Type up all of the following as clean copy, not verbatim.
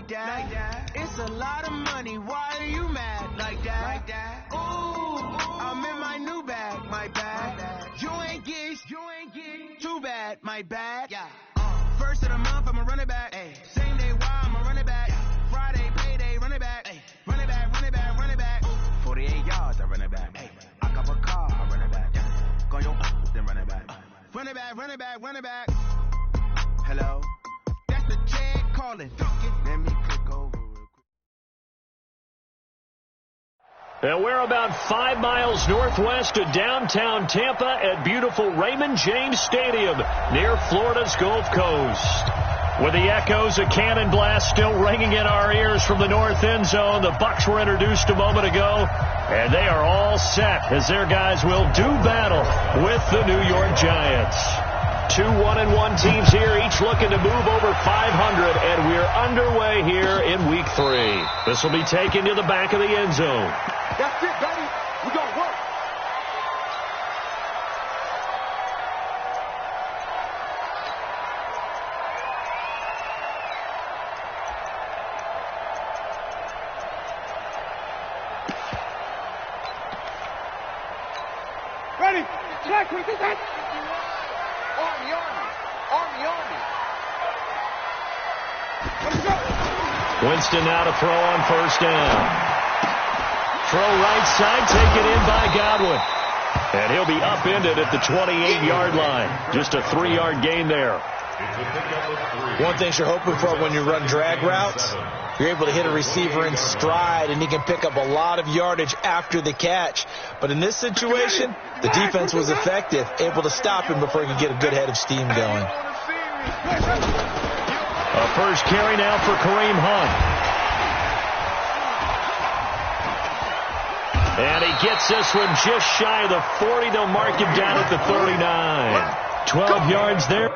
like that. It's a lot of money. Why are you mad like that? Ooh, I'm in my new bag, my bad. You ain't get too bad, my bad. First of the month, I'ma run it back. Same day, why I'ma run it back. Friday, payday, run it back. Run it back, run it back, run it back. 48 yards, I run it back. I cop a car, I run it back. Go yo, then run it back. Run it back, run it back, run it back. Hello, that's the Chad calling. Let me click over. And we're about 5 miles northwest of downtown Tampa at beautiful Raymond James Stadium near Florida's Gulf Coast. With the echoes of cannon blast still ringing in our ears from the north end zone, the Bucs were introduced a moment ago, and they are all set as their guys will do battle with the New York Giants. 2 1-1 teams here, each looking to move over 500, and we're underway here in Week 3. This will be taken to the back of the end zone. That's it, baby. We're going to work. Ready? Jack, we did that. Army. Let's go. Winston now to throw on first down. Throw right side, taken in by Godwin. And he'll be upended at the 28-yard line. Just a 3-yard gain there. One thing you're hoping for when you run drag routes, you're able to hit a receiver in stride, and he can pick up a lot of yardage after the catch. But in this situation, the defense was effective, able to stop him before he could get a good head of steam going. A first carry now for Kareem Hunt. And he gets this one just shy of the 40. They'll mark him down at the 39. 12 yards there.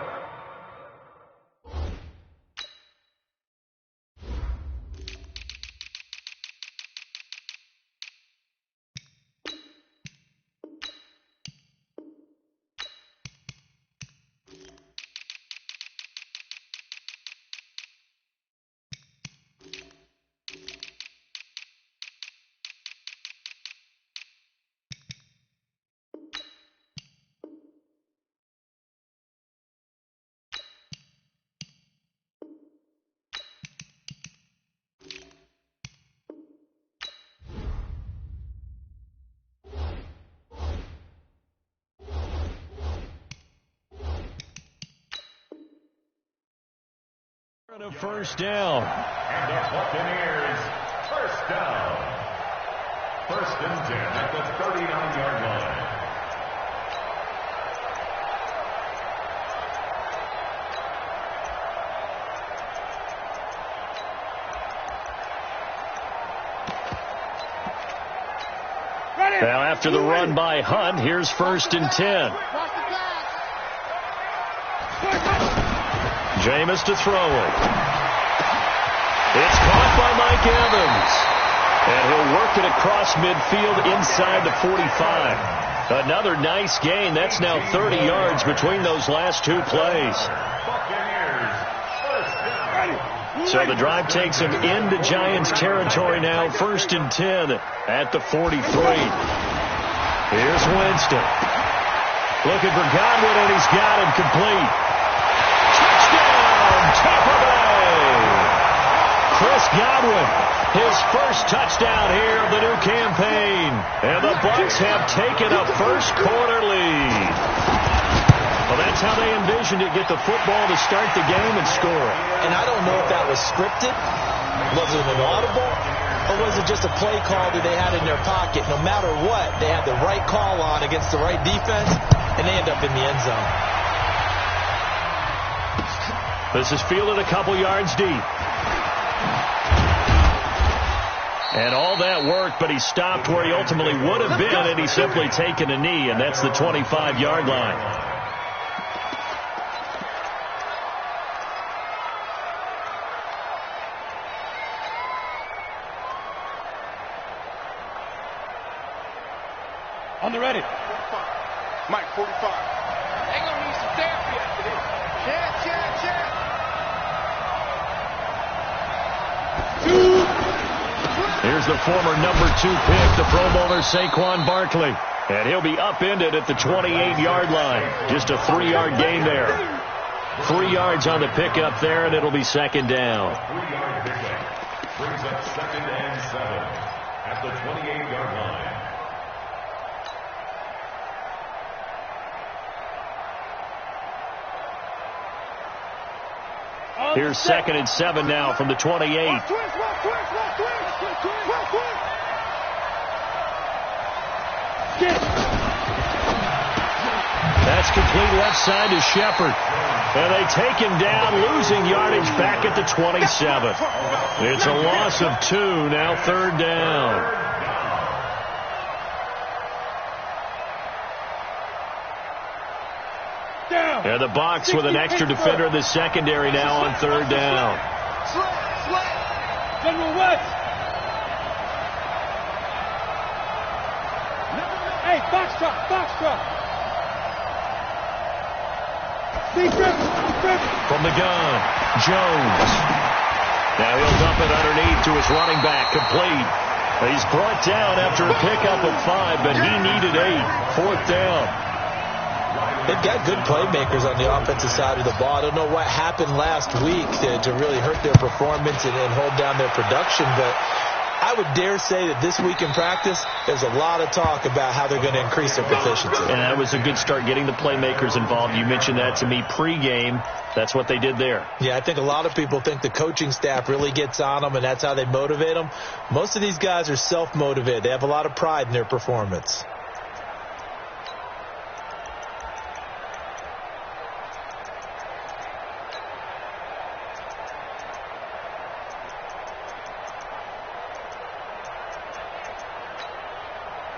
A first down. And the Buccaneers, first down. 1st and 10 at the 39-yard line. Now after the run by Hunt, here's 1st and 10. Jameis to throw it. It's caught by Mike Evans. And he'll work it across midfield inside the 45. Another nice gain. That's now 30 yards between those last 2 plays. So the drive takes him into Giants territory now. 1st and 10 at the 43. Here's Winston. Looking for Godwin, and he's got him complete. Tampa Bay. Chris Godwin, his first touchdown here of the new campaign. And the Bucs have taken a first-quarter lead. Well, that's how they envisioned it, get the football to start the game and score. And I don't know if that was scripted. Was it an audible? Or was it just a play call that they had in their pocket? No matter what, they had the right call on against the right defense, and they end up in the end zone. This is fielded a couple yards deep. And all that worked, but he stopped where he ultimately would have been, and he's simply taken a knee, and that's the 25-yard line. On the ready. Mike, 45. They're going to need some therapy after this. Check. is the former number 2 pick, the Pro Bowler Saquon Barkley. And he'll be upended at the 28-yard line. Just a 3-yard gain there. 3 yards on the pickup there, and it'll be second down. 3-yard pickup brings up 2nd and 7 at the 28-yard line. Here's 2nd and 7 now from the 28. That's complete left side to Shepard. And they take him down, losing yardage back at the 27. It's a loss of 2, now 3rd down. And the box with an extra defender in the secondary now on 3rd down. General West. Hey, box truck. From the gun, Jones. Now he'll dump it underneath to his running back, complete. He's brought down after a pickup of 5, but he needed 8. 4th down. They've got good playmakers on the offensive side of the ball. I don't know what happened last week to really hurt their performance and hold down their production, but I would dare say that this week in practice, there's a lot of talk about how they're going to increase their proficiency. And that was a good start, getting the playmakers involved. You mentioned that to me pregame. That's what they did there. Yeah, I think a lot of people think the coaching staff really gets on them, and that's how they motivate them. Most of these guys are self-motivated. They have a lot of pride in their performance.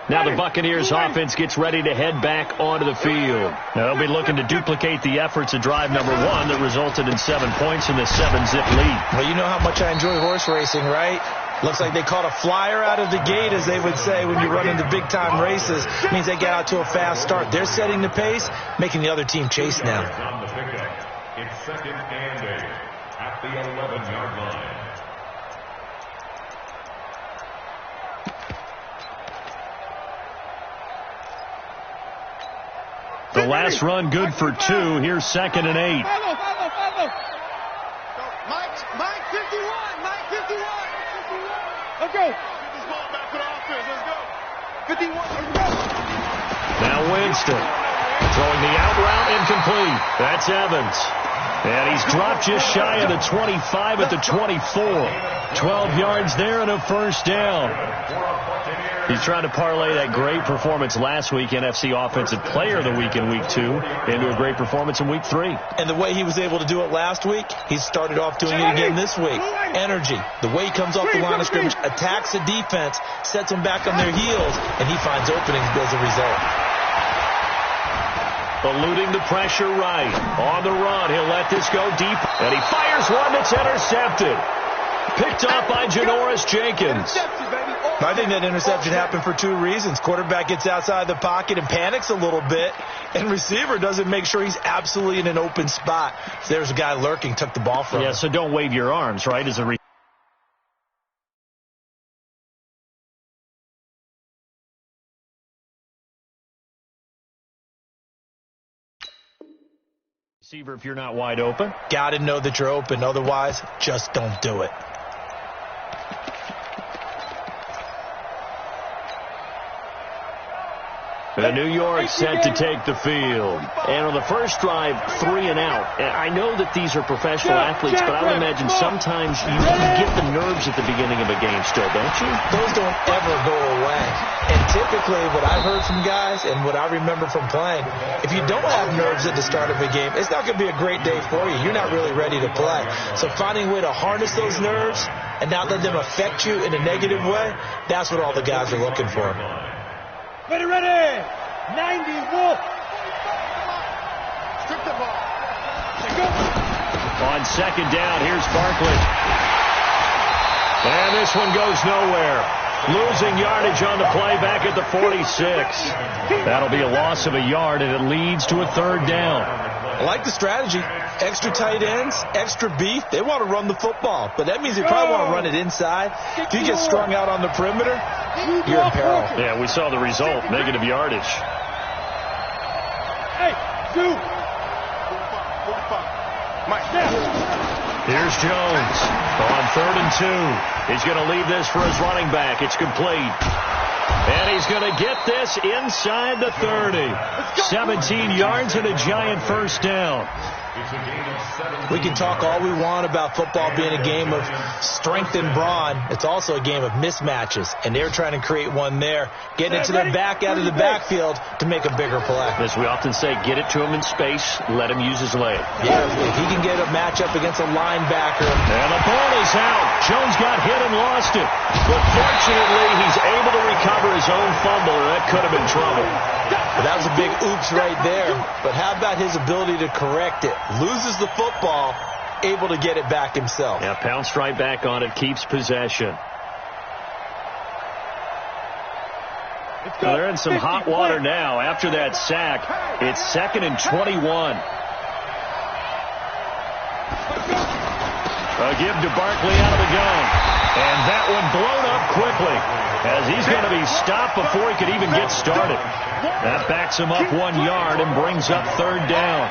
Now the Buccaneers offense gets ready to head back onto the field. Now they'll be looking to duplicate the efforts of drive number 1 that resulted in 7 points in the 7-zip lead. Well, you know how much I enjoy horse racing, right? Looks like they caught a flyer out of the gate, as they would say when you run into big-time races. It means they get out to a fast start. They're setting the pace, making the other team chase now. On the pickup, it's 2nd and 8 at the 11-yard line. The last run good for 2. Here's 2nd and 8. Follow. Mike 51. Let's go. Get this ball back to the offense. Let's go. 51. Let's go. Now Winston throwing the out route, incomplete. That's Evans. And he's dropped just shy of the 25 at the 24. 12 yards there and a 1st down. He's trying to parlay that great performance last week, NFC Offensive Player of the Week in Week 2, into a great performance in Week 3. And the way he was able to do it last week, he started off doing it again this week. Energy. The way he comes off the line of scrimmage, attacks the defense, sets them back on their heels, and he finds openings as a result. Eluding the pressure right. On the run, he'll let this go deep, and he fires one that's intercepted. Picked off by Janoris Jenkins. I think that interception happened for 2 reasons. Quarterback gets outside the pocket and panics a little bit, and receiver doesn't make sure he's absolutely in an open spot. So there's a guy lurking, took the ball from him. Yeah, so don't wave your arms, right, as a receiver if you're not wide open. Got to know that you're open. Otherwise, just don't do it. The New York set to take the field. And on the first drive, 3 and out. And I know that these are professional athletes, but I would imagine sometimes you get the nerves at the beginning of a game still, don't you? Those don't ever go away. And typically what I've heard from guys and what I remember from playing, if you don't have nerves at the start of a game, it's not going to be a great day for you. You're not really ready to play. So finding a way to harness those nerves and not let them affect you in a negative way, that's what all the guys are looking for. Ready. 90, Wolf. Strip the ball. On 2nd down, here's Barkley. And this one goes nowhere. Losing yardage on the play back at the 46. That'll be a loss of a yard, and it leads to a third down. I like the strategy. Extra tight ends, extra beef. They want to run the football, but that means they probably want to run it inside. If you get strung out on the perimeter, you're in peril. Yeah, we saw the result, negative yardage. Hey, dude. 45. Mike. Here's Jones on 3rd and 2. He's going to leave this for his running back. It's complete. And he's going to get this inside the 30. 17 yards and a giant first down. We can talk all we want about football being a game of strength and brawn. It's also a game of mismatches, and they're trying to create one there, getting it to their back out of the backfield to make a bigger play. As we often say, get it to him in space, let him use his leg. Yeah, if he can get a matchup against a linebacker. And the ball is out. Jones got hit and lost it. But fortunately, he's able to recover his own fumble, or that could have been trouble. But that was a big oops right there. But how about his ability to correct it? Loses the football, able to get it back himself. Yeah, pounced right back on it, keeps possession. Well, they're in some hot water now. After that sack, it's 2nd and 21. A give to Barkley out of the gun. And that one blown up quickly as he's going to be stopped before he could even get started. That backs him up 1 yard and brings up 3rd down.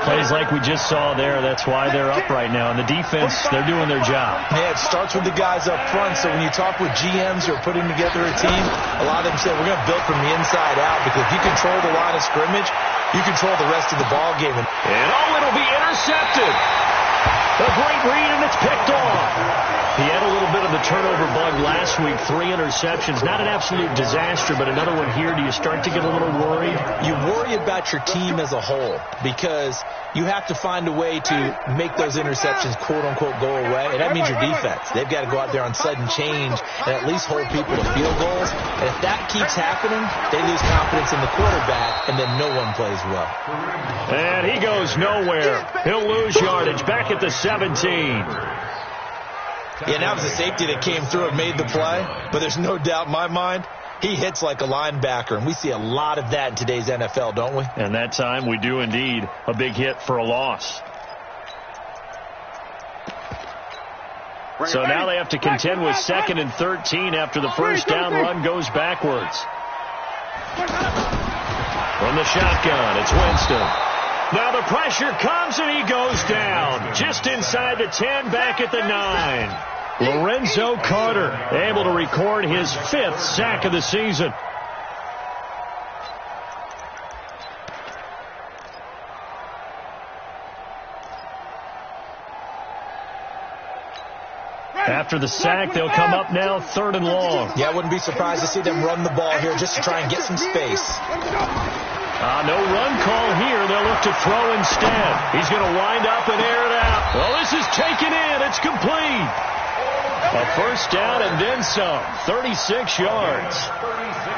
Plays like we just saw there. That's why they're up right now. And the defense, they're doing their job. Yeah, it starts with the guys up front. So when you talk with GMs who are putting together a team, a lot of them say, we're going to build from the inside out, because if you control the line of scrimmage, you control the rest of the ball game. And it'll be intercepted. A great read, and it's picked off. He had a little bit of the turnover bug last week, 3 interceptions. Not an absolute disaster, but another one here. Do you start to get a little worried? You worry about your team as a whole, because you have to find a way to make those interceptions, quote-unquote, go away. And that means your defense. They've got to go out there on sudden change and at least hold people to field goals. And if that keeps happening, they lose confidence in the quarterback, and then no one plays well. And he goes nowhere. He'll lose yardage back at the 17. Yeah, that was a safety that came through and made the play. But there's no doubt in my mind, he hits like a linebacker. And we see a lot of that in today's NFL, don't we? And that time we do indeed. A big hit for a loss. So now they have to contend with 2nd and 13 after the first down run goes backwards. From the shotgun, it's Winston. Now the pressure comes and he goes down. Just inside the 10, back at the 9. Lorenzo Carter able to record his 5th sack of the season. After the sack, they'll come up now 3rd and long. Yeah, I wouldn't be surprised to see them run the ball here just to try and get some space. No run call here. They'll look to throw instead. He's going to wind up and air it out. Well, this is taken in. It's complete. A first down and then some. 36 yards.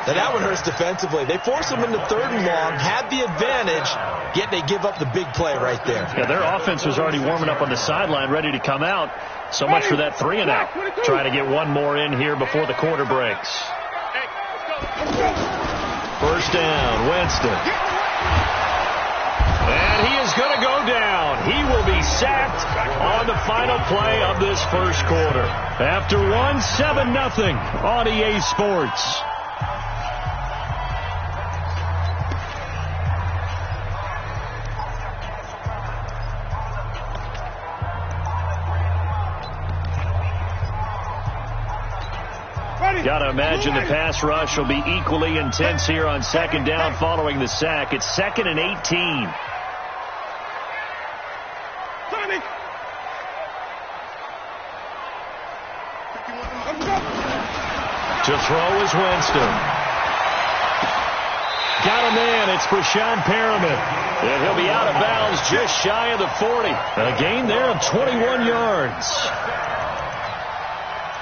Now that one hurts defensively. They force them into 3rd and long, had the advantage, yet they give up the big play right there. Yeah, their offense was already warming up on the sideline, ready to come out. So much for that 3 and out. Trying to get one more in here before the quarter breaks. First down, Winston. And he is going to go down. He will be sacked on the final play of this first quarter. After 7-0 on EA Sports. Got to imagine the pass rush will be equally intense here on 2nd down following the sack. It's 2nd and 18. To throw is Winston. Got a man. It's Brashad Perriman. And he'll be out of bounds just shy of the 40. A gain there of 21 yards.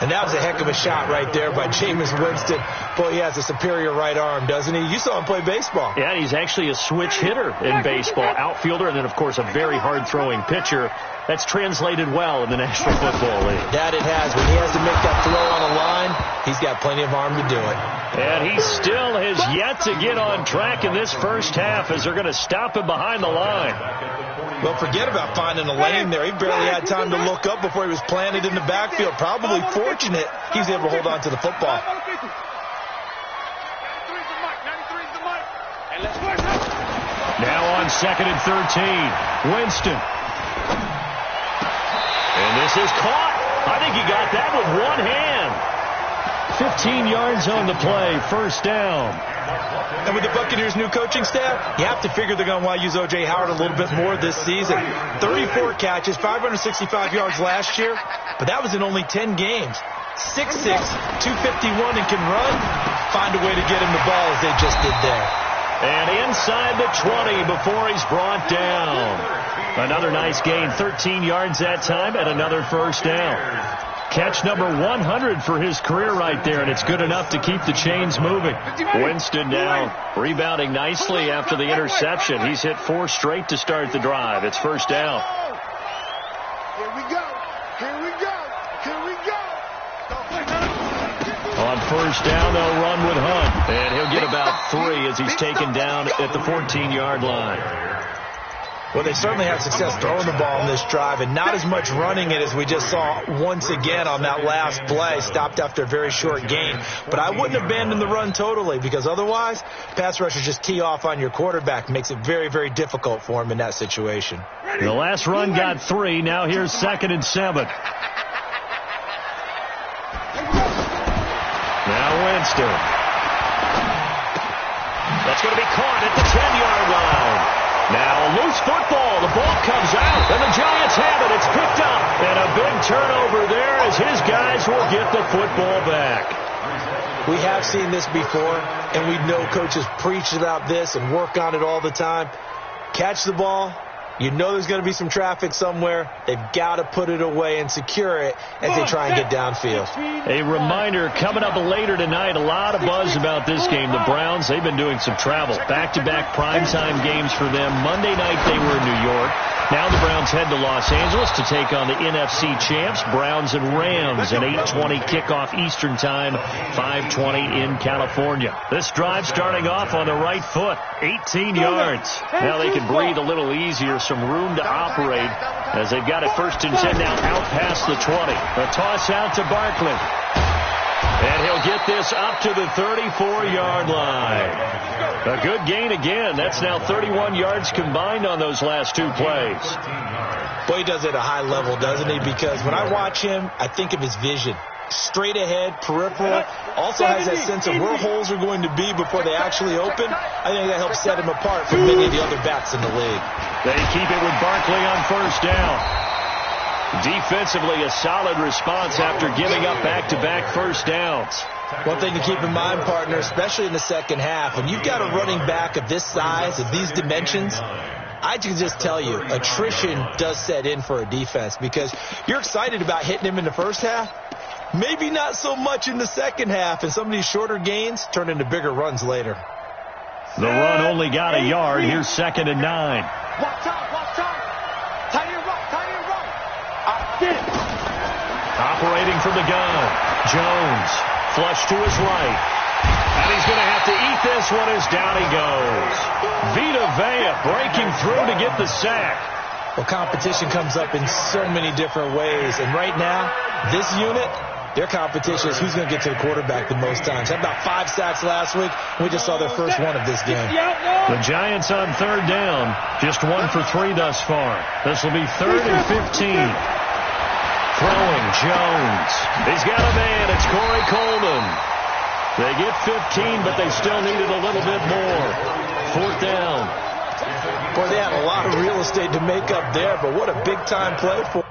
And that was a heck of a shot right there by Jameis Winston. Boy, he has a superior right arm, doesn't he? You saw him play baseball. Yeah, he's actually a switch hitter in baseball, outfielder, and then, of course, a very hard-throwing pitcher. That's translated well in the National Football League. That it has. When he has to make that throw on a line, he's got plenty of arm to do it. And he still has yet to get on track in this first half as they're going to stop him behind the line. Well, forget about finding a lane there. He barely had time to look up before he was planted in the backfield. Probably fortunate he was able to hold on to the football. Now on 2nd and 13, Winston. And this is caught. I think he got that with one hand. 15 yards on the play, first down. And with the Buccaneers' new coaching staff, you have to figure they're going to want to use O.J. Howard a little bit more this season. 34 catches, 565 yards last year, but that was in only 10 games. 6'6", 251, and can run. Find a way to get him the ball as they just did there. And inside the 20 before he's brought down. Another nice gain, 13 yards that time, and another first down. Catch number 100 for his career right there, and it's good enough to keep the chains moving. Winston now rebounding nicely after the interception. He's hit 4 straight to start the drive. It's first down. Here we go. Here we go. Here we go. On first down, they'll run with Hunt, and he'll get about 3 as he's taken down at the 14-yard line. Well, they certainly had success throwing the ball in this drive, and not as much running it as we just saw once again on that last play. Stopped after a very short gain. But I wouldn't abandon the run totally, because otherwise, pass rushers just tee off on your quarterback. Makes it very, very difficult for him in that situation. The last run got 3. Now here's 2nd and 7. Now Winston. That's going to be caught at the 10-yard line. Now loose football. The ball comes out, and the Giants have it. It's picked up, and a big turnover there as his guys will get the football back. We have seen this before, and we know coaches preach about this and work on it all the time. Catch the ball. You know there's going to be some traffic somewhere. They've got to put it away and secure it as they try and get downfield. A reminder, coming up later tonight, a lot of buzz about this game. The Browns, they've been doing some travel. Back-to-back primetime games for them. Monday night they were in New York. Now the Browns head to Los Angeles to take on the NFC champs, Browns and Rams, an 8:20 kickoff Eastern time, 5:20 in California. This drive starting off on the right foot, 18 yards. Now they can breathe a little easier, some room to operate as they've got it 1st and 10 now out past the 20. A toss out to Barkley. And he'll get this up to the 34-yard line. A good gain again. That's now 31 yards combined on those last 2 plays. Boy, he does it at a high level, doesn't he? Because when I watch him, I think of his vision. Straight ahead, peripheral. Also has that sense of where holes are going to be before they actually open. I think that helps set him apart from many of the other backs in the league. They keep it with Barkley on first down. Defensively, a solid response after giving up back-to-back first downs. One thing to keep in mind, partner, especially in the second half, when you've got a running back of this size, of these dimensions, I can just tell you, attrition does set in for a defense because you're excited about hitting him in the first half. Maybe not so much in the second half, and some of these shorter gains turn into bigger runs later. The run only got a yard. Here's 2nd and 9. Watch out. Tight end run. Operating from the gun. Jones, flush to his right. And he's going to have to eat this one as down he goes. Vita Vea breaking through to get the sack. Well, competition comes up in so many different ways. And right now, this unit, their competition is who's going to get to the quarterback the most times. Had about 5 sacks last week. We just saw their first one of this game. The Giants on 3rd down. Just 1 for 3 thus far. This will be 3rd and 15. Throwing Jones. He's got a man. It's Corey Coleman. They get 15, but they still needed a little bit more. 4th down. Boy, they had a lot of real estate to make up there, but what a big-time play for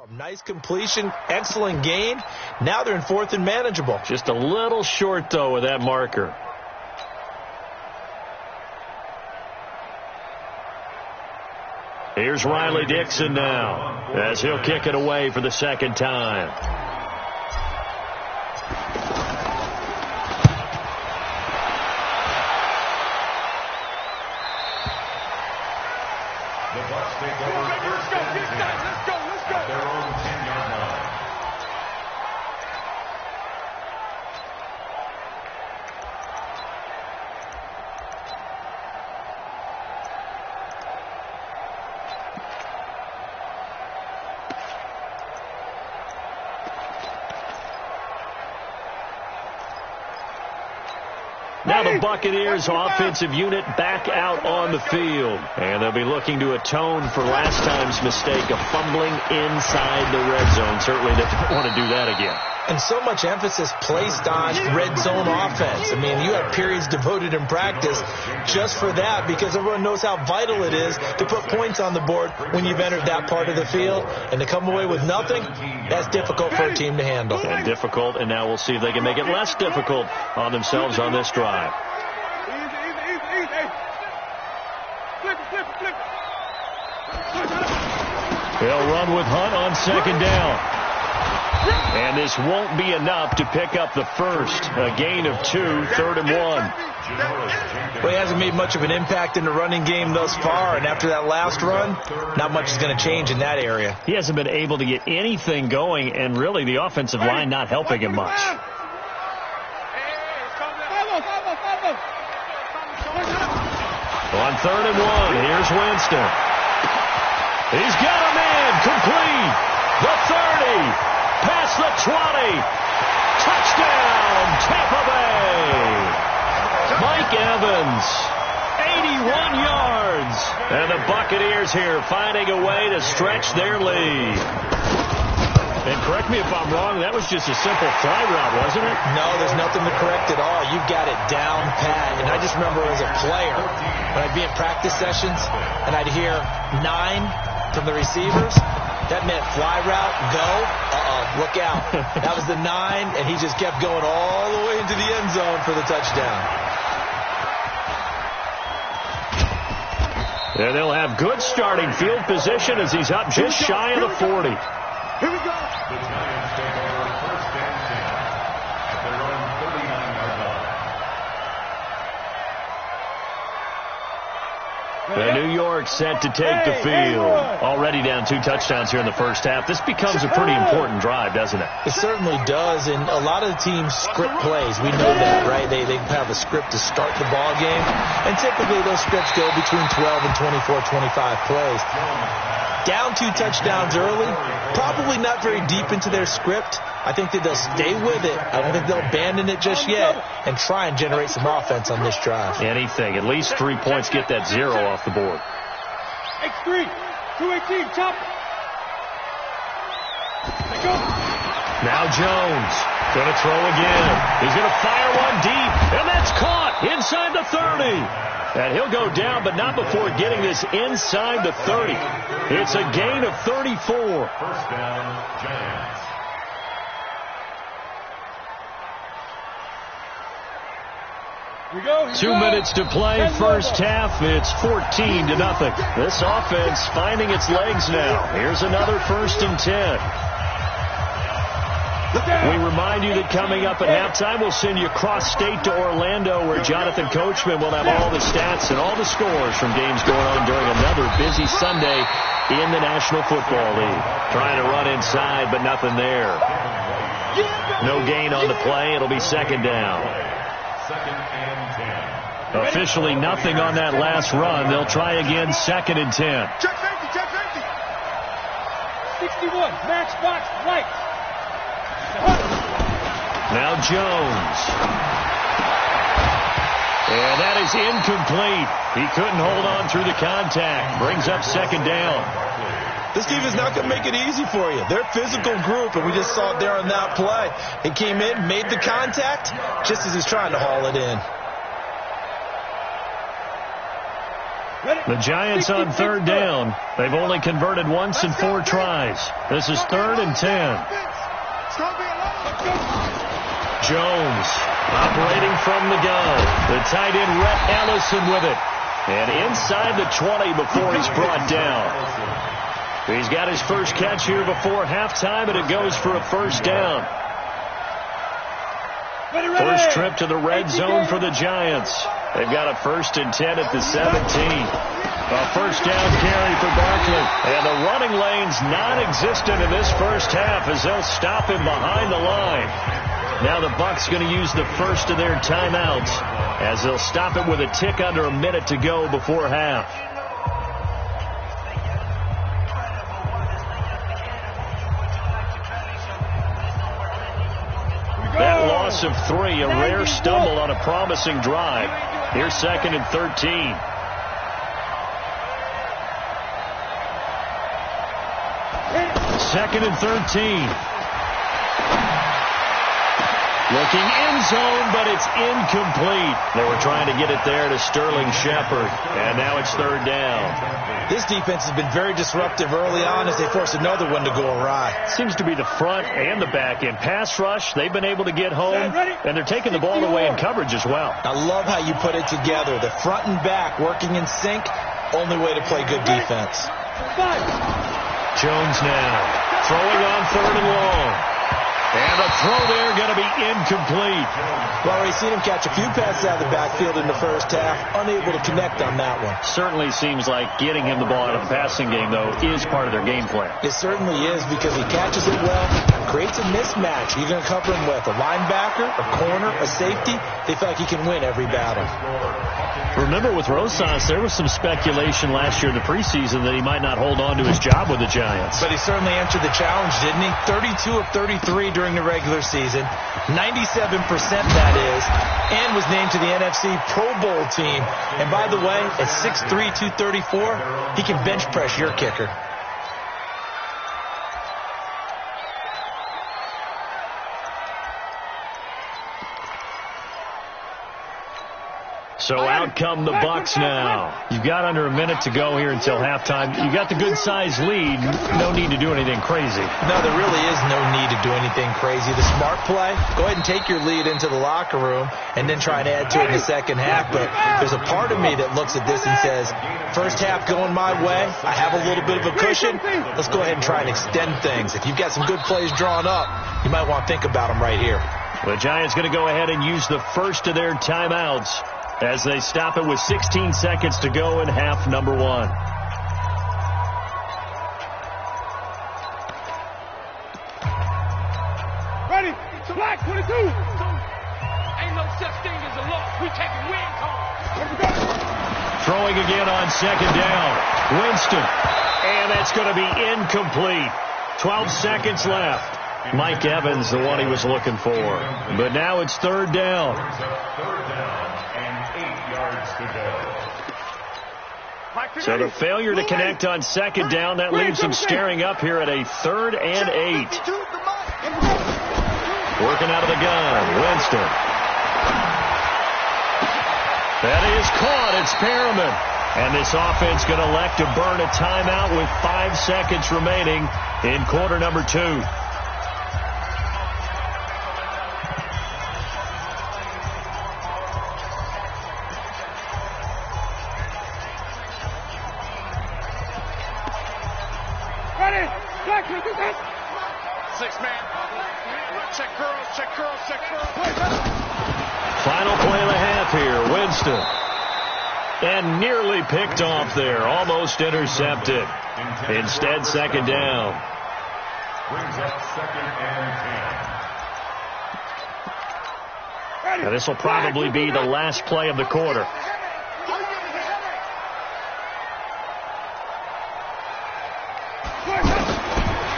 Nice completion, excellent gain. Now they're in 4th and manageable. Just a little short, though, with that marker. Here's Riley Dixon now, as he'll kick it away for the second time. The Bucs take over first and 10. Let's go. At their own 10-yard line. Now the Buccaneers offensive unit back out on the field. And they'll be looking to atone for last time's mistake of fumbling inside the red zone. Certainly they don't want to do that again. And so much emphasis placed on red zone offense. I mean, you have periods devoted in practice just for that because everyone knows how vital it is to put points on the board when you've entered that part of the field. And to come away with nothing, that's difficult for a team to handle. And difficult, and now we'll see if they can make it less difficult on themselves on this drive. They'll run with Hunt on second down. And this won't be enough to pick up the first. A gain of 2, 3rd and 1. Well, he hasn't made much of an impact in the running game thus far, and after that last run, not much is going to change in that area. He hasn't been able to get anything going, and really the offensive line not helping him much. On 3rd and 1, here's Winston. He's got a man, complete. The 30. Past the 20. Touchdown, Tampa Bay. Mike Evans, 81 yards. And the Buccaneers here finding a way to stretch their lead. And correct me if I'm wrong, that was just a simple fly route, wasn't it? No, there's nothing to correct at all. You've got it down pat. And I just remember as a player, when I'd be in practice sessions, and I'd hear 9 from the receivers, that meant fly route, go, look out. That was the 9, and he just kept going all the way into the end zone for the touchdown. And they'll have good starting field position as he's up just shy of the 40. Here we go. The Giants take over first and 10 at their own 39-yard line. The New York set to take the field. Already down 2 touchdowns here in the first half. This becomes a pretty important drive, doesn't it? It certainly does, and a lot of the teams script plays. We know that, right? They have a script to start the ball game, and typically those scripts go between 12 and 24, 25 plays. Down 2 touchdowns early, probably not very deep into their script. I think that they'll stay with it. I don't think they'll abandon it just yet and try and generate some offense on this drive. Anything. At least 3 points, get that 0 off the board. X3, 218, chop. Now Jones going to throw again. He's going to fire one deep, and that's caught inside the 30. And he'll go down, but not before getting this inside the 30. It's a gain of 34. First down, Giants. Here we go. 2 minutes to play, first half. It's 14-0. This offense finding its legs now. Here's another 1st and 10. We remind you that coming up at halftime, we'll send you cross-state to Orlando, where Jonathan Coachman will have all the stats and all the scores from games going on during another busy Sunday in the National Football League. Trying to run inside, but nothing there. No gain on the play. It'll be 2nd down. 2nd and 10. Officially nothing on that last run. They'll try again, 2nd and 10. Check safety. 61, match box, right. Now Jones. And that is incomplete. He couldn't hold on through the contact. Brings up 2nd down. This team is not going to make it easy for you. They're a physical group, and we just saw it there on that play. He came in, made the contact, just as he's trying to haul it in. The Giants on third down. They've only converted once in 4 tries. This is 3rd and 10. Jones operating from the gun. The tight end, Rhett Ellison, with it. And inside the 20 before he's brought down. He's got his first catch here before halftime, and it goes for a first down. First trip to the red zone for the Giants. They've got a 1st and 10 at the 17. A first down carry for Barkley. And the running lane's non-existent in this first half as they'll stop him behind the line. Now the Bucs going to use the first of their timeouts as they'll stop it with a tick under a minute to go before half. That loss of 3, a rare stumble on a promising drive. Here's 2nd and 13. Second and 13. Looking end zone, but it's incomplete. They were trying to get it there to Sterling Shepard, and now it's 3rd down. This defense has been very disruptive early on as they force another one to go awry. Seems to be the front and the back end. Pass rush, they've been able to get home, and they're taking the ball away in coverage as well. I love how you put it together. The front and back working in sync, only way to play good defense. Jones now throwing on 3rd and long. And the throw there going to be incomplete. Well, already seen him catch a few passes out of the backfield in the first half. Unable to connect on that one. Certainly seems like getting him the ball out of the passing game, though, is part of their game plan. It certainly is because he catches it well, creates a mismatch. You're going to cover him with a linebacker, a corner, a safety. They feel like he can win every battle. Remember with Rosas, there was some speculation last year in the preseason that he might not hold on to his job with the Giants. But he certainly answered the challenge, didn't he? 32 of 33 during the regular season, 97% that is, and was named to the NFC Pro Bowl team. And by the way, at 6'3", 234, he can bench press your kicker. So out come the Bucs now. You've got under a minute to go here until halftime. You got the good-sized lead. No need to do anything crazy. No, there really is no need to do anything crazy. The smart play, go ahead and take your lead into the locker room and then try and add to it in the second half. But there's a part of me that looks at this and says, first half going my way, I have a little bit of a cushion. Let's go ahead and try and extend things. If you've got some good plays drawn up, you might want to think about them right here. The Giants going to go ahead and use the first of their timeouts as they stop it with 16 seconds to go in half number 1. Ready? Black 22. Ain't no such thing as a loss. We taking win calls. Throwing again on 2nd down. Winston. And that's going to be incomplete. 12 seconds left. Mike Evans, the one he was looking for. But now it's 3rd down. So the failure to connect on 2nd down, that leaves him staring up here at a 3rd and 8. Working out of the gun, Winston. That is caught. It's Perriman. And this offense going to elect to burn a timeout with 5 seconds remaining in quarter number 2. Final play of the half here. Winston. And nearly picked off there. Almost intercepted. Instead, 2nd down. Brings up 2nd and 10. Now, this will probably be the last play of the quarter.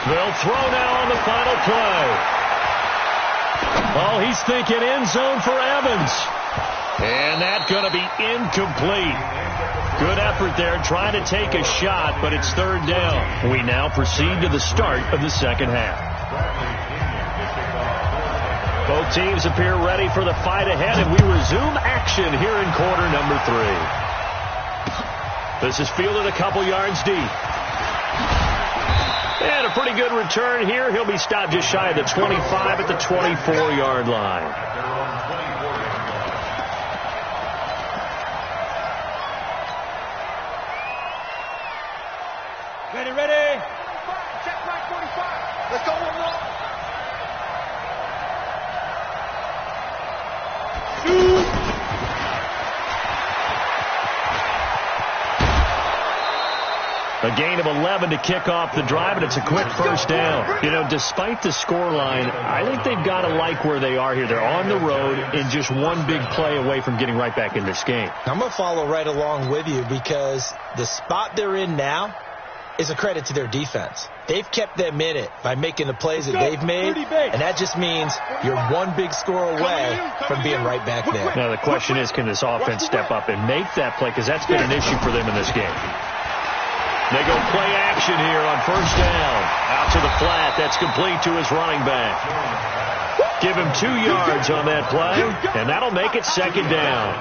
They'll throw now on the final play. Oh, he's thinking end zone for Evans. And that's going to be incomplete. Good effort there trying to take a shot, but it's 3rd down. We now proceed to the start of the second half. Both teams appear ready for the fight ahead, and we resume action here in quarter number 3. This is fielded a couple yards deep. And a pretty good return here. He'll be stopped just shy of the 25 at the 24-yard line. Ready. Check right 45. Let's go one more. Shoot. A gain of 11 to kick off the drive, and it's a quick first down. You know, despite the scoreline, I think they've got to like where they are here. They're on the road and just one big play away from getting right back in this game. I'm going to follow right along with you because the spot they're in now is a credit to their defense. They've kept them in it by making the plays that they've made, and that just means you're one big score away from being right back there. Now, the question is, can this offense step up and make that play? Because that's been an issue for them in this game. They go play action here on first down. Out to the flat. That's complete to his running back. Give him 2 yards on that play, and that'll make it second down.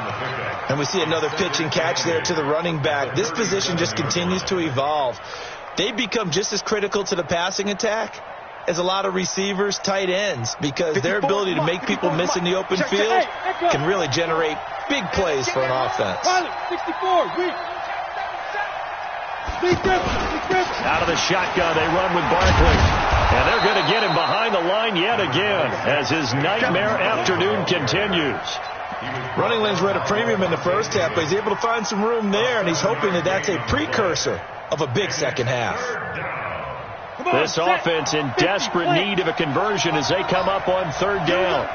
And we see another pitch and catch there to the running back. This position just continues to evolve. They become just as critical to the passing attack as a lot of receivers, tight ends, because their ability to make people miss in the open field can really generate big plays for an offense. 64, Out of the shotgun, they run with Barkley. And they're going to get him behind the line yet again as his nightmare afternoon continues. Running lanes were at a premium in the first half, but he's able to find some room there, and he's hoping that that's a precursor of a big second half. This offense in desperate need of a conversion as they come up on third down.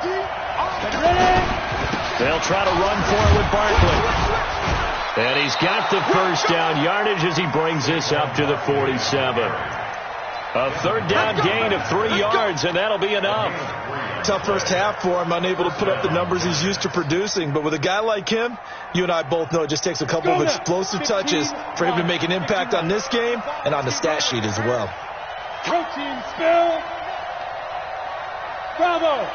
They'll try to run for it with Barkley. And he's got the first down yardage as he brings this up to the 47. A third down gain of 3 yards, and that'll be enough. Tough first half for him, unable to put up the numbers he's used to producing. But with a guy like him, you and I both know it just takes a couple of explosive touches for him to make an impact on this game and on the stat sheet as well. Coaching spill. Bravo.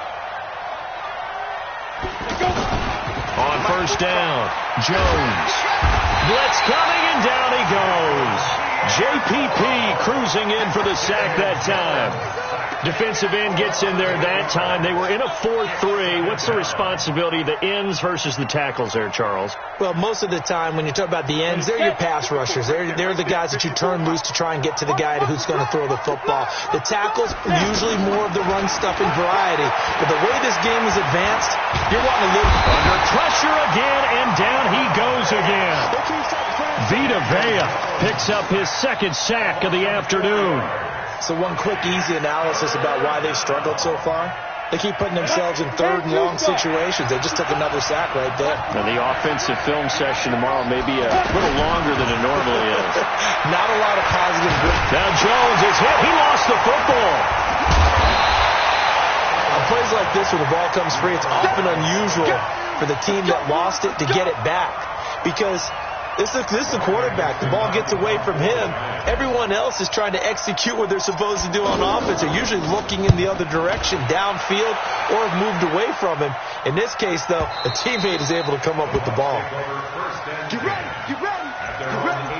Let's go. On first down, Jones. Blitz coming, and down he goes. JPP cruising in for the sack that time. Defensive end gets in there that time. They were in a 4-3. What's the responsibility of the ends versus the tackles there, Charles? Well, most of the time when you talk about the ends, they're your pass rushers. They're the guys that you turn loose to try and get to the guy who's going to throw the football. The tackles, usually more of the run-stuffing variety. But the way this game is advanced, you're wanting to look under pressure again, and down he goes again. Vita Vea picks up his second sack of the afternoon. So one quick, easy analysis about why they've struggled so far. They keep putting themselves in third and long situations. They just took another sack right there. Now, the offensive film session tomorrow may be a little longer than it normally is. Not a lot of positive. Now Jones is hit. He lost the football. On plays like this where the ball comes free, it's often unusual for the team that lost it to get it back. Because this is the quarterback. The ball gets away from him. Everyone else is trying to execute what they're supposed to do on offense. They're usually looking in the other direction, downfield, or have moved away from him. In this case, though, a teammate is able to come up with the ball. Get ready. Get ready. Get ready.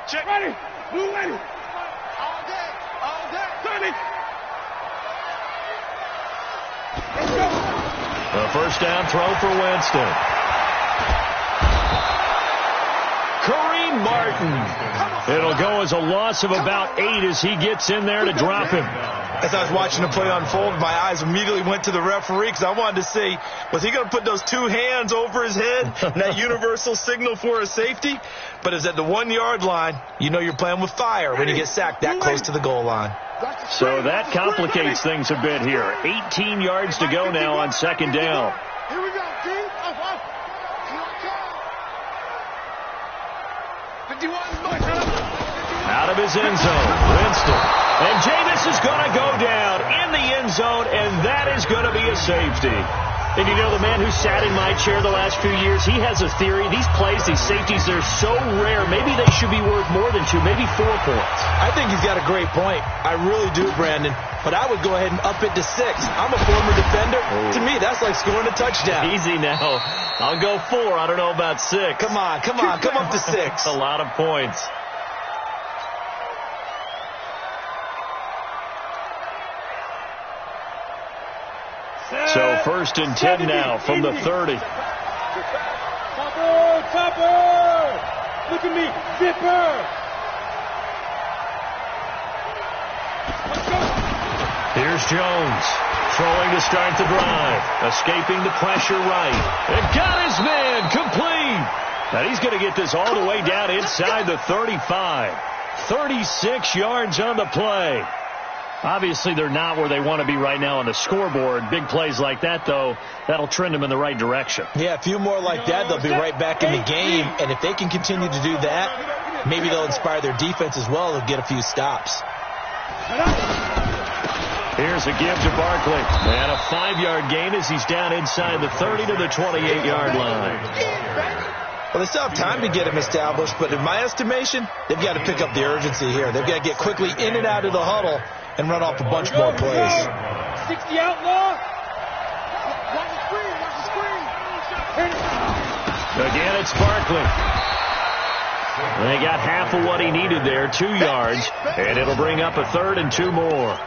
Check. Ready. Move ready. All day. All day. 30. Let's go. A first down throw for Winston. Kareem Martin. It'll go as a loss of about 8 as he gets in there to drop him. As I was watching the play unfold, my eyes immediately went to the referee because I wanted to see, was he going to put those 2 hands over his head and that universal signal for a safety? But it's at the 1-yard line. You know you're playing with fire when you get sacked that close to the goal line. So that complicates things a bit here. 18 yards to go now on second down. Here we go, team. 51. Out of his end zone, Winston. And Jameis is going to go down in the end zone, and that is going to be a safety. And you know, the man who sat in my chair the last few years, he has a theory. These plays, these safeties, they're so rare. Maybe they should be worth more than 2, maybe 4 points. I think he's got a great point. I really do, Brandon. But I would go ahead and up it to 6. I'm a former defender. Oh. To me, that's like scoring a touchdown. Easy now. I'll go 4. I don't know about 6. Come on. Come up to 6. A lot of points. So 1st and 10 now from the 30. Topper! Look at me, Zipper! Here's Jones, throwing to start the drive, escaping the pressure right. And got his man, complete! And he's going to get this all the way down inside the 35. 36 yards on the play. Obviously, they're not where they want to be right now on the scoreboard. Big plays like that, though, that'll trend them in the right direction. Yeah, a few more like that, they'll be right back in the game. And if they can continue to do that, maybe they'll inspire their defense as well. They'll get a few stops. Here's a give to Barkley. And a 5-yard gain as he's down inside the 30 to the 28-yard line. Well, they still have time to get him established, but in my estimation, they've got to pick up the urgency here. They've got to get quickly in and out of the huddle and run off a bunch more plays. 60 outlaw. Watch the screen. Again, it's Barkley. They got half of what he needed there, 2 yards, and it'll bring up a 3rd and 2 more.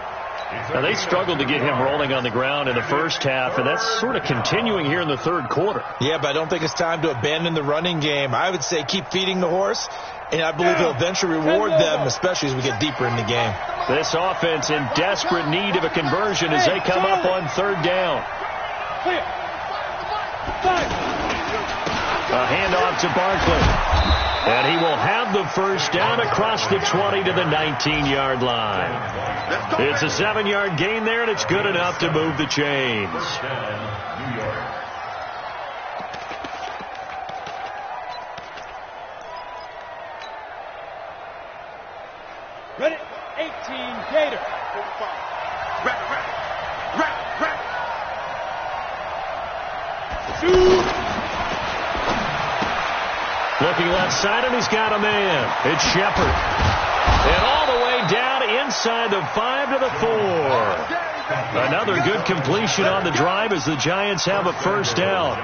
Now, they struggled to get him rolling on the ground in the first half, and that's sort of continuing here in the 3rd quarter. Yeah, but I don't think it's time to abandon the running game. I would say keep feeding the horse, and I believe he'll eventually reward them, especially as we get deeper in the game. This offense in desperate need of a conversion as they come up on 3rd down. A handoff to Barkley. And he will have the first down across the 20 to the 19-yard line. It's a 7-yard gain there, and it's good enough to move the chains. Ready? 18, Gator. Looking left side, and he's got a man. It's Shepard. And all the way down inside the 5 to the 4. Another good completion on the drive as the Giants have a first down.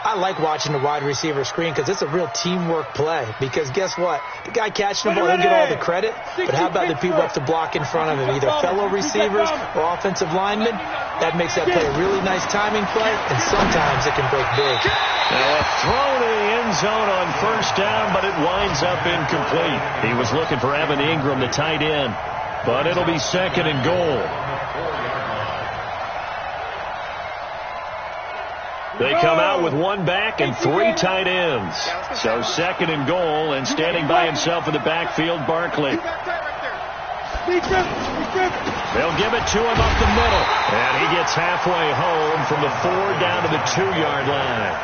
I like watching the wide receiver screen because it's a real teamwork play. Because guess what? The guy catching the ball, he'll get all the credit. But how about the people up to block in front of him? Either fellow receivers or offensive linemen. That makes that play a really nice timing play, and sometimes it can break big. Now a throw to the end zone on first down, but it winds up incomplete. He was looking for Evan Ingram, the tight end, but it'll be 2nd and goal. They come out with 1 back and 3 tight ends. So 2nd and goal, and standing by himself in the backfield, Barkley. They'll give it to him up the middle. And he gets halfway home from the 4 down to the 2-yard line.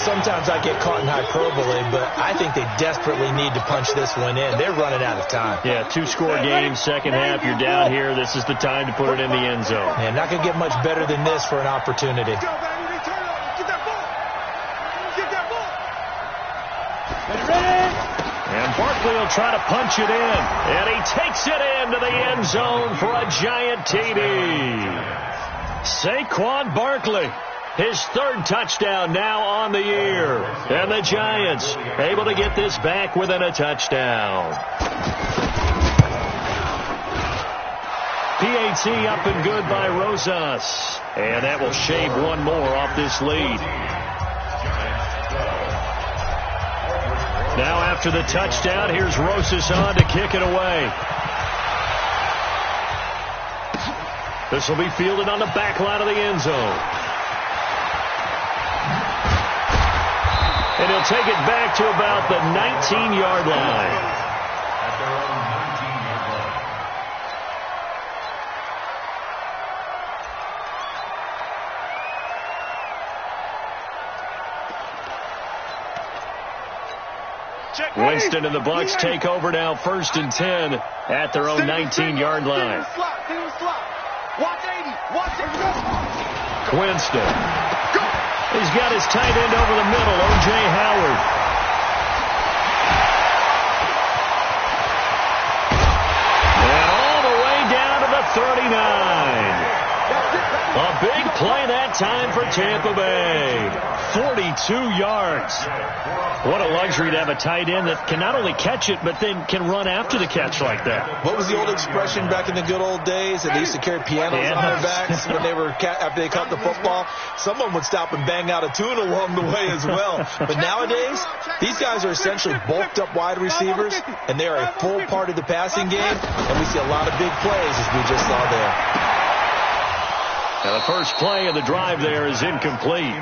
Sometimes I get caught in hyperbole, but I think they desperately need to punch this one in. They're running out of time. Yeah, 2-score game, second half. You're down here. This is the time to put it in the end zone. Yeah, not going to get much better than this for an opportunity. And Barkley will try to punch it in. And he takes it into the end zone for a giant TD. Saquon Barkley, his 3rd touchdown now on the year. And the Giants able to get this back within a touchdown. PAT up and good by Rosas. And that will shave 1 more off this lead. Now after the touchdown, here's Rosas on to kick it away. This will be fielded on the back line of the end zone. And he'll take it back to about the 19-yard line. Winston and the Bucs take over now, 1st and 10 at their own 19-yard line. Watch 80. Watch 80. Winston. He's got his tight end over the middle, O.J. Howard. And all the way down to the 39. A big play that time for Tampa Bay. 42 yards. What a luxury to have a tight end that can not only catch it, but then can run after the catch like that. What was the old expression back in the good old days that they used to carry pianos on their backs when they were after they caught the football? Someone would stop and bang out a tune along the way as well. But nowadays, these guys are essentially bulked up wide receivers, and they are a full part of the passing game, and we see a lot of big plays as we just saw there. Now the first play of the drive there is incomplete.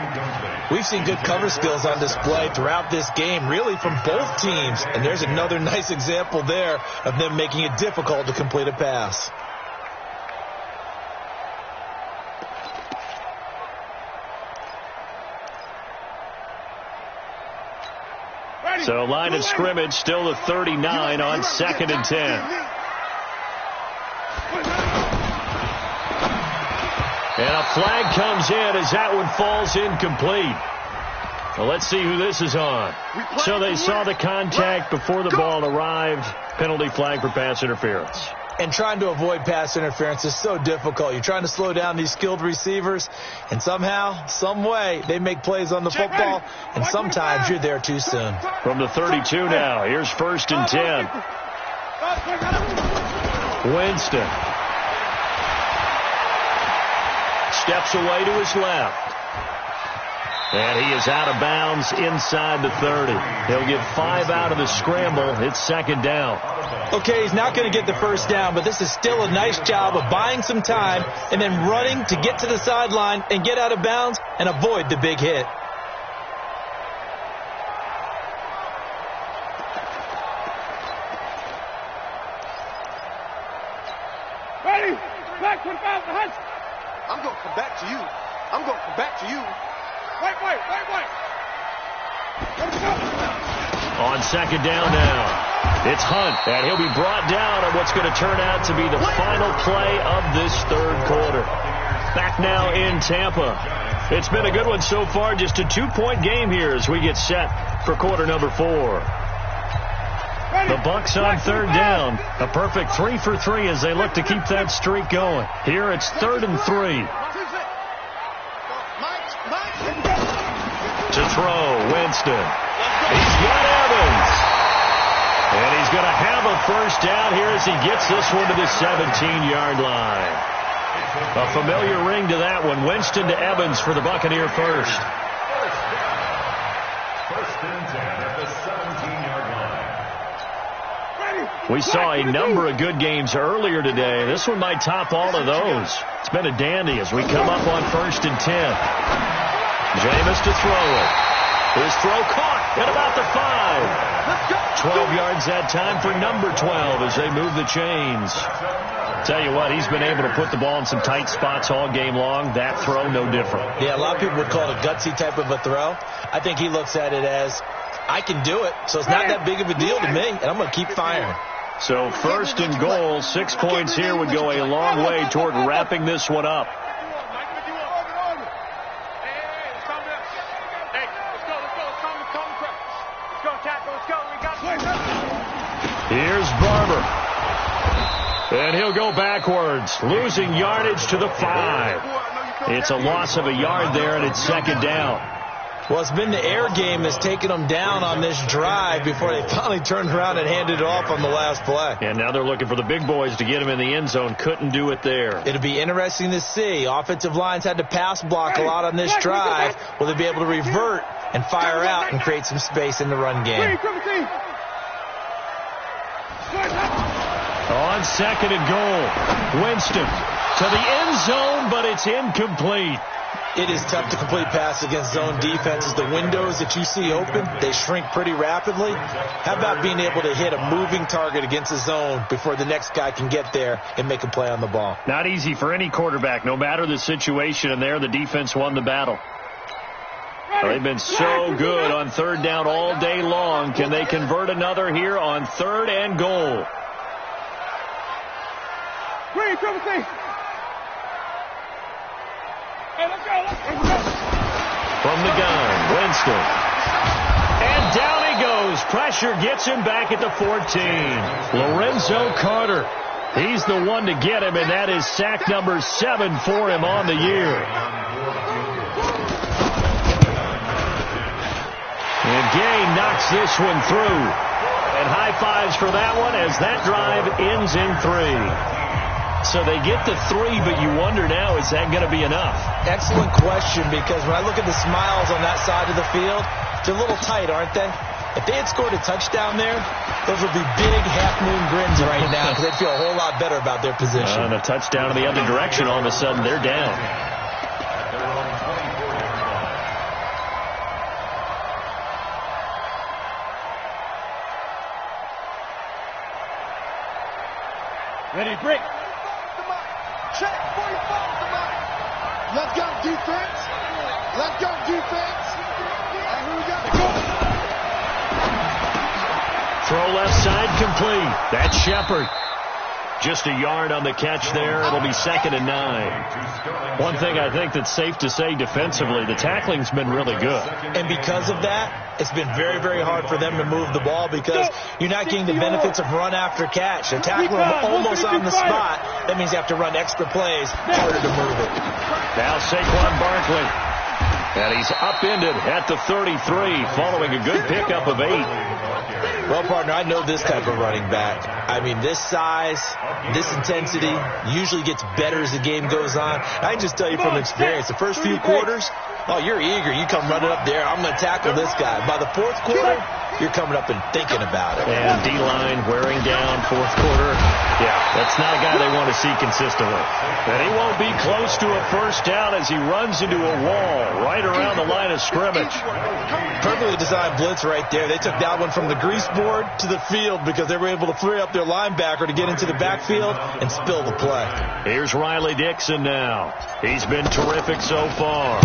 We've seen good cover skills on display throughout this game, really from both teams. And there's another nice example there of them making it difficult to complete a pass. So line of scrimmage still the 39 on 2nd and 10. And a flag comes in as that one falls incomplete. Well, let's see who this is on. So they saw the contact before the ball arrived. Penalty flag for pass interference. And trying to avoid pass interference is so difficult. You're trying to slow down these skilled receivers, and somehow, some way, they make plays on the football, and sometimes you're there too soon. From the 32 now, here's 1st and 10. Winston steps away to his left. And he is out of bounds inside the 30. He'll get 5 out of the scramble. It's 2nd down. Okay, he's not going to get the first down, but this is still a nice job of buying some time and then running to get to the sideline and get out of bounds and avoid the big hit. Ready? Back 25, the hunch. I'm going to come back to you. I'm going to come back to you. Wait. On 2nd down now, it's Hunt, and he'll be brought down on what's going to turn out to be the final play of this 3rd quarter. Back now in Tampa. It's been a good one so far, just a 2-point game here as we get set for quarter number 4. The Bucs on 3rd down. A perfect 3 for 3 as they look to keep that streak going. Here it's 3rd and 3. To throw, Winston. He's got Evans. And he's going to have a first down here as he gets this one to the 17-yard line. A familiar ring to that one. Winston to Evans for the Buccaneer first. First and 10 at the 17-yard line. We saw a number of good games earlier today. This one might top all of those. It's been a dandy as we come up on 1st and 10. Jameis to throw it. His throw caught at about the 5. 12 yards that time for number 12 as they move the chains. Tell you what, he's been able to put the ball in some tight spots all game long. That throw, no different. Yeah, a lot of people would call it a gutsy type of a throw. I think he looks at it as, I can do it, so it's not that big of a deal to me, and I'm going to keep firing. So 1st and goal, 6 points here would go a long way toward wrapping this one up. Here's Barber. And he'll go backwards, losing yardage to the 5. It's a loss of a yard there, and it's 2nd down. Well, it's been the air game that's taken them down on this drive before they finally turned around and handed it off on the last play. And now they're looking for the big boys to get him in the end zone. Couldn't do it there. It'll be interesting to see. Offensive lines had to pass block a lot on this drive. Will they be able to revert and fire out and create some space in the run game? On 2nd and goal, Winston to the end zone, but it's incomplete. It is tough to complete pass against zone defenses. The windows that you see open, they shrink pretty rapidly. How about being able to hit a moving target against a zone before the next guy can get there and make a play on the ball? Not easy for any quarterback, no matter the situation, and there the defense won the battle. Well, they've been so good on 3rd down all day long. Can they convert another here on 3rd and goal? Hey, let's go. From the gun, Winston. And down he goes. Pressure gets him back at the 14. Lorenzo Carter. He's the one to get him, and that is sack number 7 for him on the year. And Gay knocks this one through. And high fives for that one as that drive ends in 3. So they get the 3, but you wonder now, is that going to be enough? Excellent question, because when I look at the smiles on that side of the field, they're a little tight, aren't they? If they had scored a touchdown there, those would be big half-moon grins right now because they'd feel a whole lot better about their position. And a touchdown in the other direction, all of a sudden they're down. Ready, break. Check before you fall somebody. Let's go defense. Let's go defense. And here we go. Throw left side complete. That's Shepard. Just a yard on the catch there. It'll be 2nd and 9. One thing I think that's safe to say defensively, the tackling's been really good. And because of that, it's been very, very hard for them to move the ball because you're not getting the benefits of run after catch. They're tackling them almost on the spot. That means you have to run extra plays, harder to move it. Now Saquon Barkley. And he's upended at the 33 following a good pickup of 8. Well, partner, I know this type of running back. I mean, this size, this intensity usually gets better as the game goes on. I can just tell you from experience, the first few quarters, oh, you're eager. You come running up there. I'm going to tackle this guy. By the 4th quarter, you're coming up and thinking about it. And D-line wearing down 4th quarter. Yeah, that's not a guy they want to see consistently. And he won't be close to a first down as he runs into a wall right around the line of scrimmage. Perfectly designed blitz right there. They took that one from the grease board to the field because they were able to free up their linebacker to get into the backfield and spill the play. Here's Riley Dixon now. He's been terrific so far.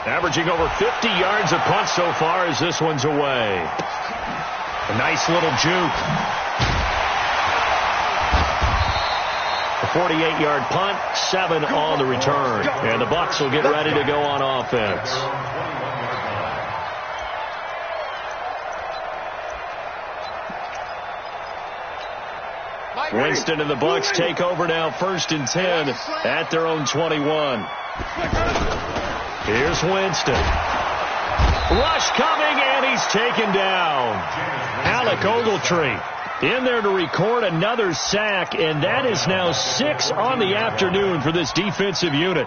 Averaging over 50 yards a punt so far as this one's away. A nice little juke. A 48-yard punt, 7 on the return. And the Bucs will get ready to go on offense. Winston and the Bucs take over now, 1st and 10 at their own 21. Here's Winston. Rush coming, and he's taken down. Alec Ogletree in there to record another sack, and that is now 6 on the afternoon for this defensive unit.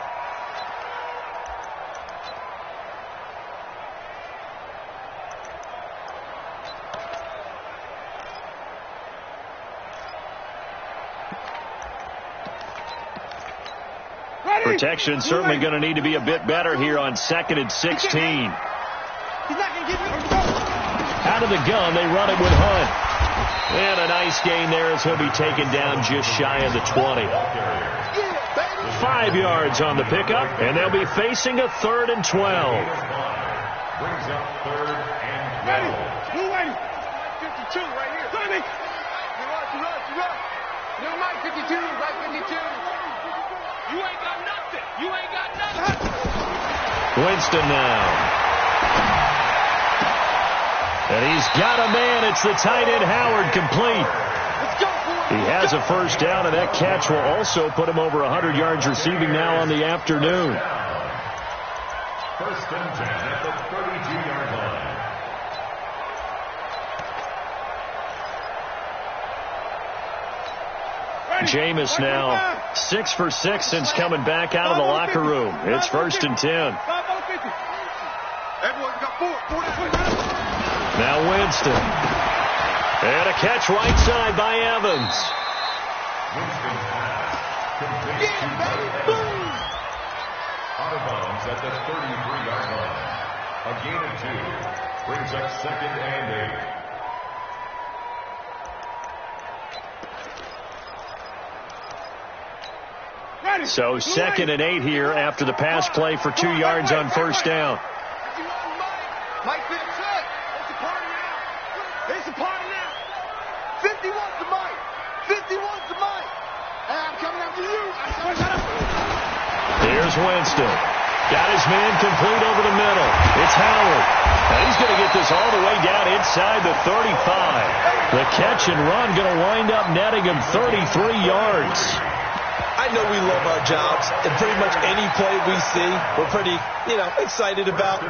Protection certainly going to need to be a bit better here on 2nd and 16. Out of the gun, they run it with Hunt. And a nice gain there as he'll be taken down just shy of the 20. 5 yards on the pickup, and they'll be facing a 3rd and 12. Brings up 3rd and 12. 52 right here. You run. No, Mike, 52, right 52. You ain't got nothing. You ain't got nothing. Winston now. And he's got a man. It's the tight end Howard complete. He has a first down, and that catch will also put him over 100 yards receiving now on the afternoon. 1st and 10 at the 32-yard line. Jameis now 6 for 6 since coming back out of the locker room. It's 1st and 10. Now Winston. And a catch right side by Evans. Winston pass. Complete to Evans. Out of bounds at the 33-yard line. A gain of 2. Brings up 2nd and 8. So 2nd and 8 here after the pass play for 2 yards on first down. Mike, it's a party now. It's a party now. 51's the Mike. 51's the Mike. And I'm coming after you. Here's Winston. Got his man complete over the middle. It's Howard. And he's going to get this all the way down inside the 35. The catch and run going to wind up netting him 33 yards. I know we love our jobs, and pretty much any play we see, we're pretty, excited about.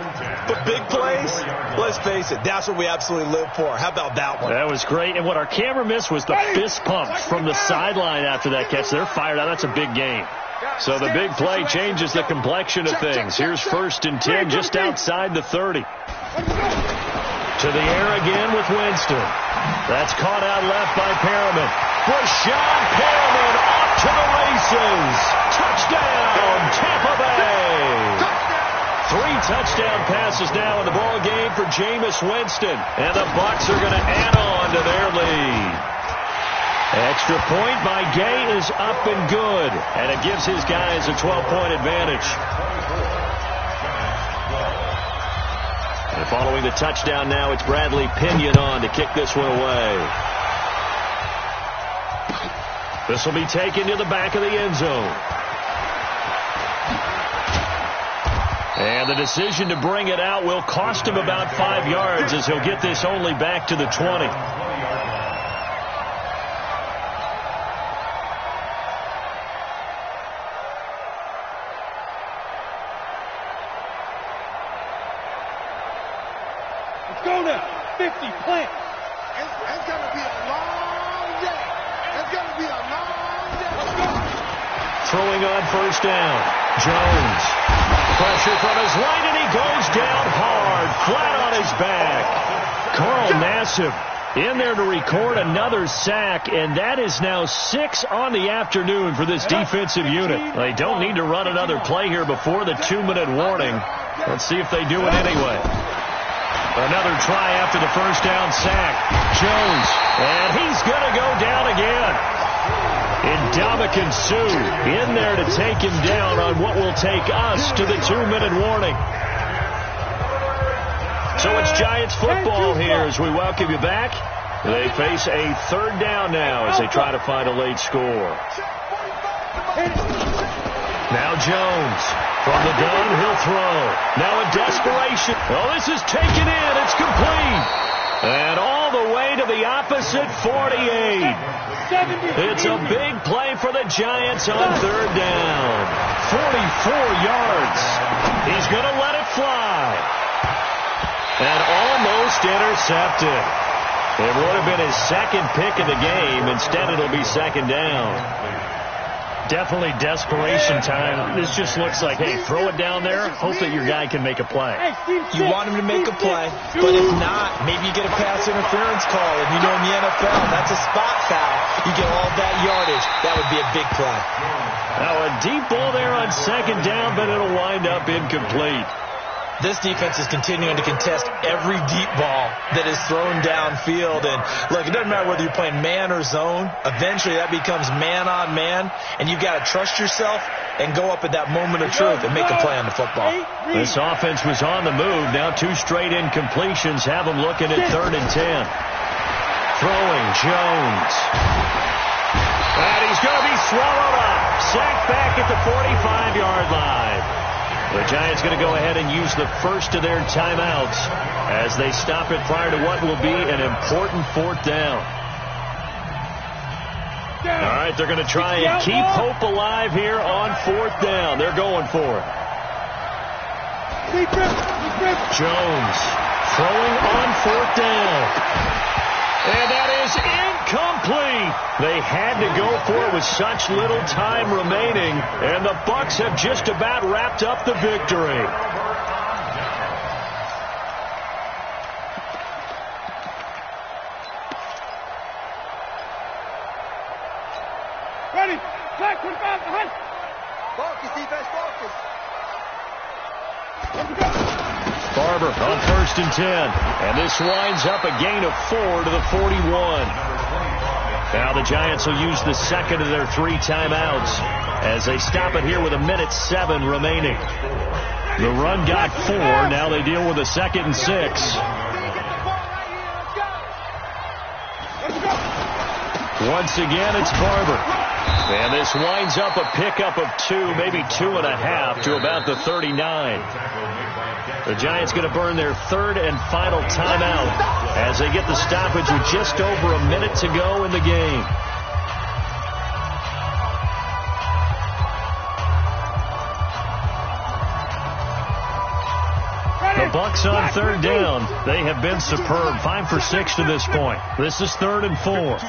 But big plays, let's face it, that's what we absolutely live for. How about that one? That was great. And what our camera missed was the fist pump from the sideline after that catch. They're fired out. That's a big game. So the big play changes the complexion of things. Here's 1st and 10 just outside the 30. To the air again with Winston. That's caught out left by Perriman. Brashad Perriman off to the races. Touchdown, Tampa Bay. 3 touchdown passes now in the ball game for Jameis Winston. And the Bucs are going to add on to their lead. Extra point by Gay is up and good. And it gives his guys a 12-point advantage. And following the touchdown now, it's Bradley Pinion on to kick this one away. This will be taken to the back of the end zone. And the decision to bring it out will cost him about 5 yards as he'll get this only back to the 20. Go now. 50, plant. It's going to be a long day. It's going to be a long day. Let's go. Throwing on 1st down. Jones. Pressure from his right, and he goes down hard, flat on his back. Carl Nassib in there to record another sack, and that is now 6 on the afternoon for this defensive unit. They don't need to run another play here before the 2-minute warning. Let's see if they do it anyway. Another try after the 1st down sack. Jones, and he's going to go down again. Ndamukong Suh in there to take him down on what will take us to the 2-minute warning. So it's Giants football here as we welcome you back. They face a 3rd down now as they try to find a late score. Now Jones. From the gun, he'll throw. Now in desperation. Oh, this is taken in. It's complete. And all the way to the opposite 48. It's a big play for the Giants on 3rd down. 44 yards. He's going to let it fly. And almost intercepted. It would have been his 2nd pick of the game. Instead, it'll be 2nd down. Definitely desperation time. This just looks like, hey, throw it down there, hope that your guy can make a play. You want him to make a play, but if not, maybe you get a pass interference call. And in the NFL, that's a spot foul. You get all that yardage. That would be a big play. Now a deep ball there on 2nd down, but it'll wind up incomplete. This defense is continuing to contest every deep ball that is thrown downfield. And, look, it doesn't matter whether you're playing man or zone. Eventually, that becomes man-on-man, and you've got to trust yourself and go up at that moment of truth and make a play on the football. This offense was on the move. Now 2 straight incompletions have them looking at 3rd and 10. Throwing, Jones. And he's going to be swallowed up. Sacked back at the 45-yard line. The Giants going to go ahead and use the first of their timeouts as they stop it prior to what will be an important 4th down. All right, they're going to try and keep hope alive here on 4th down. They're going for it. Jones throwing on 4th down. And that is incomplete. They had to go for it with such little time remaining, and the Bucs have just about wrapped up the victory. Ready. Black 25 behind. Focus, defense, focus. Barber on 1st and 10. And this winds up a gain of 4 to the 41. Now the Giants will use the 2nd of their 3 timeouts as they stop it here with 1:07 remaining. The run got 4. Now they deal with a 2nd and 6. Once again, it's Barber. And this winds up a pickup of 2, maybe 2.5 to about the 39. The Giants going to burn their third and final timeout as they get the stoppage with just over a minute to go in the game. The Bucs on third down. They have been superb. 5 for 6 to this point. This is 3rd and 4.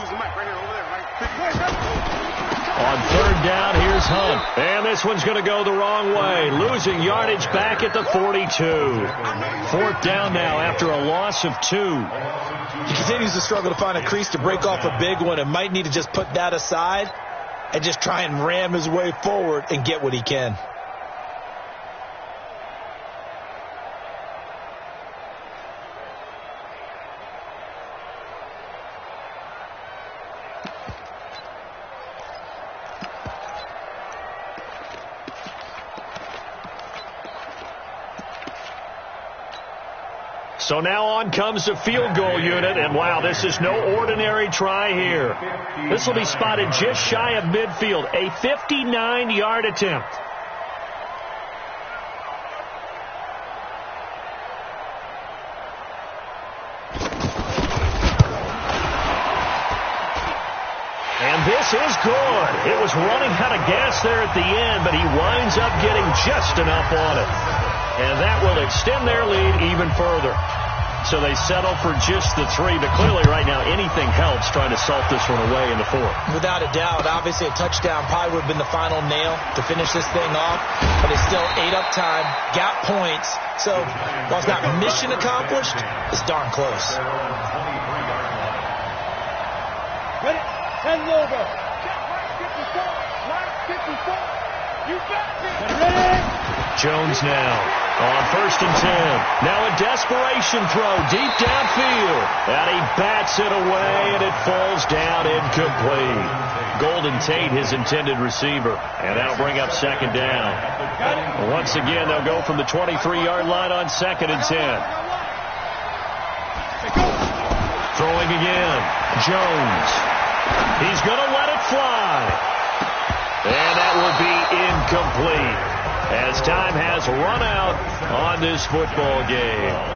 On third down, here's Hunt. And this one's going to go the wrong way. Losing yardage back at the 42. 4th down now after a loss of 2. He continues to struggle to find a crease to break off a big one and might need to just put that aside and just try and ram his way forward and get what he can. So now on comes the field goal unit, and wow, this is no ordinary try here. This will be spotted just shy of midfield, a 59-yard attempt. And this is good. It was running out of gas there at the end, but he winds up getting just enough on it. And that will extend their lead even further. So they settle for just the 3, but clearly right now anything helps trying to salt this one away in the 4th. Without a doubt, obviously a touchdown probably would have been the final nail to finish this thing off, but they still ate up time, got points. So while it's not mission accomplished, it's darn close. Ready? And logo. Line 54. You got it. Ready? Jones now on 1st and 10. Now a desperation throw deep downfield. And he bats it away, and it falls down incomplete. Golden Tate, his intended receiver. And that'll bring up 2nd down. Once again, they'll go from the 23-yard line on 2nd and 10. Throwing again. Jones. He's going to let it fly. And that will be incomplete, as time has run out on this football game.